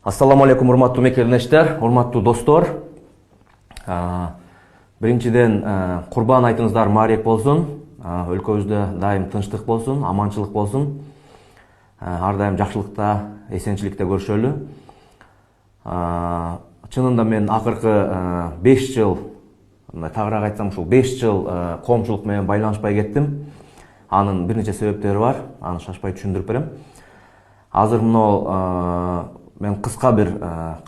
Ассаламу алейкум, урматтуу мекелдештер, урматтуу достор. Биринчиден Курбан айтыңыздар маарек болсун. Өлкөбүздө дайым тынчтык болсун, аманчылык болсун. Ар дайым жакшылыкта, эсенчиликте көрүшөлү. Чынында мен акыркы 5 жыл, тагыраак айтсам ушул 5 жыл коомчулук менен байланышпай кеттим. Анын бир нече себептери бар, аны шашпай түшүндүрүп берем. Азыр мына мен кыска бир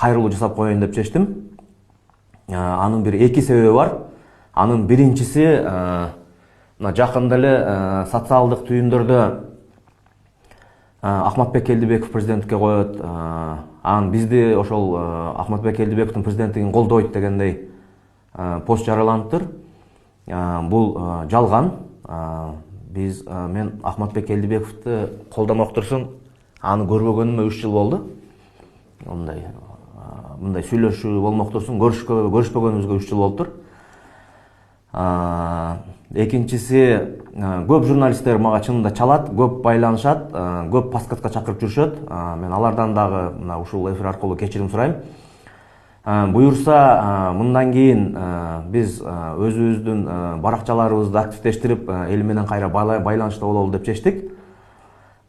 кайрылуу жасап коеюн деп чечтим. Анын бир эки себеби бар. Анын биринчиси мына жакында эле социалдык түйүндөрдө Ахматбек Келдибеков президенттикке коет. Анан бизди ошол Ахматбек Келдибековдун президенттигин колдойт дегендей пост жарыяланыптыр. Бул жалган. Мен Ахматбек Келдибековду колдомок турсун, аны көрбөгөнүмө 3 жыл болду. Мындай сүйлөшүү болмок турсун, көрүшпөгөнүбүзгө 3 жыл болуптур. Экинчиси, көп журналисттер мага чынында чалат, көп байланышат, көп подкастка чакырып жүрүшөт. Мен алардан дагы мына ушул эфир аркылуу кечирим сурайм. Буюрса, мындан кийин биз өзүбүздүн баракчаларыбызды активдештирип, эл менен кайра байланышта бололу деп чечтик.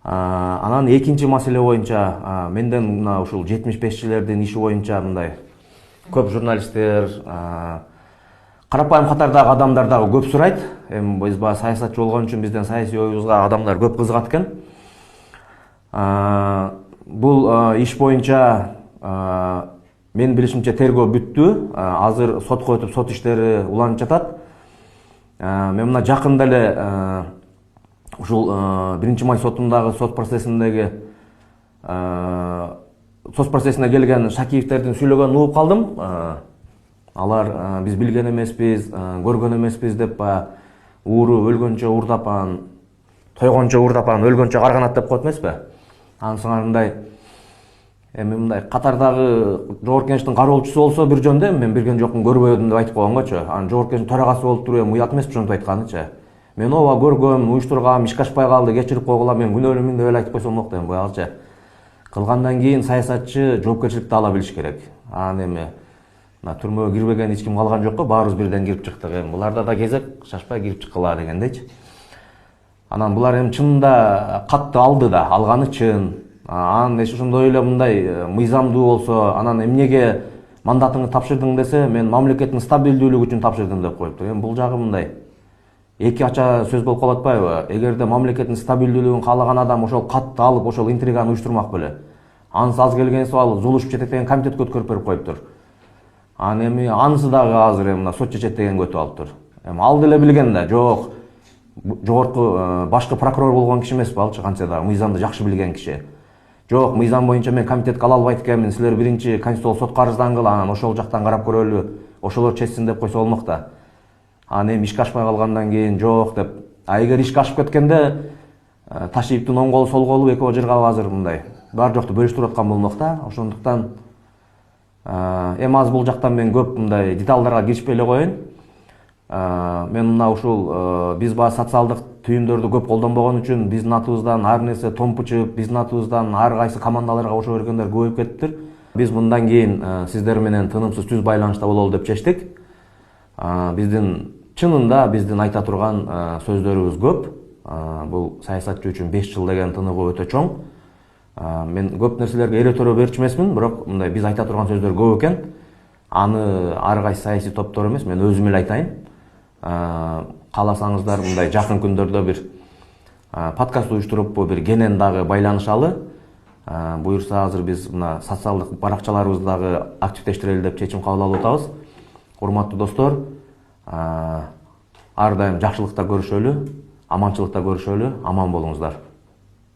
Анан экинчи маселе боюнча, менден мына ушул 75-чилердин иши боюнча мындай көп журналисттер, карапайым катардагы адамдар дагы көп сурайт. Биз баягы саясатчы болгон үчүн бизден саясий оюбузга адамдар көп кызыгат экен. Бул иш боюнча мен билишимче тергөө бүттү. Азыр сотко өтүп, сот иштери уланып жатат. Мен мына жакында эле ушул 1 май сотундагы сот процессине келген Шакиевтердин сүйлөгөнүн угуп калдым. Алар биз билген эмеспиз, көргөн эмеспиз деп ууру өлгөнчө уурдапан, тойгончо уурдапан, өлгөнчө карганат деп коет эмеспи? Анысыңар мындай катардагы жогорку кеңештин кароолчусу болсо бир жөн да, мен билген жокмун, көрбөдүм деп айтып койгонгочу. Анан жогорку кеңештин төрагасы болуп туруп уят эмеспи ошентип айтканычы. Мен ооба көргөм, уюштургам, ишке ашпай калды, кечирип койгула, мен күнөөлүү деп эле айтып койсом болот буягачы. Кылгандан кийин саясатчы жоопкерчиликти ала билиш керек. Анан эми түрмөгө кирбеген эч ким калган жок го, баарыбыз бирден кирип чыктык. Буларда да кезек, шашпай кирип чыккыла дегендейчи. Анан булар чынында катты алды да, алганы чын. Анан ошондой эле мындай мыйзамдуу болсо, анан эмнеге мандатыңды тапшырдың десе, мен мамлекеттин стабилдүүлүгү үчүн тапшырдым деп коюптур. Бул жагы мындай эки ача сөз болуп калып атпайбы? Эгерде мамлекеттин стабилдүүлүгүн каалаган адам ошол катты алып, ошол интриганы уюштурмак беле. Анысы аз келгенси алып, Зулушуп жетектеген комитетке өткөрүп берип коюптур. Анан эми анысы дагы азыр мына сот жетектегенге өтүп алыптыр. Ал деле билген да, жок. Жогорку башкы прокурор болгон киши эмеспи алчы, канча да мыйзамды жакшы билген киши. Жок, мыйзам боюнча мен комитетке ала албайт экенмин. Силер биринчи конституциялык сотко арыздангыла, анан ошол жактан карап көрөлү, ошолор чечсин деп койсо болмок да. Анан эми ишке ашпай калгандан кийин жок деп. Эгер ишке ашып кеткенде Ташиевдин оң колу, сол колу экөө жыргалып азыр мындай бар жокту бөлүштүрүп аткан болмок да. Ошондуктан эми аз бул жактан мен көп мындай деталдарга киришпей эле коеюн. Мен мына ушул биз баягы социалдык түйүндөрдү көп колдонбогон үчүн биздин атыбыздан ар нерсе томпучуп, биздин атыбыздан ар кайсы командаларга кошо бергендер көбөйүп кетиптир. Биз мындан кийин сиздер менен тынымсыз түз байланышта бололу деп чечтик. Биздин чынында биздин айта турган сөздөрүбүз көп. Бул саясатчы үчүн 5 жыл деген тыныгуу өтө чоң. Мен көп нерселерге эретөрө берчү эмесмин, бирок мындай биз айта турган сөздөр көп экен. Аны ар кайсы саясий топтор эмес, мен өзүм эле айтайын. Кааласаңыздар мындай жакын күндөрдө бир подкаст уюштуруп, бир кенен дагы байланышалы. Буюрса азыр биз мына социалдык баракчаларыбызды дагы активдештирели деп чечим кабыл алып атабыз. Урматтуу достор, ар дайым жакшылыкта көрүшөлү, аманчылыкта көрүшөлү, аман болуңуздар.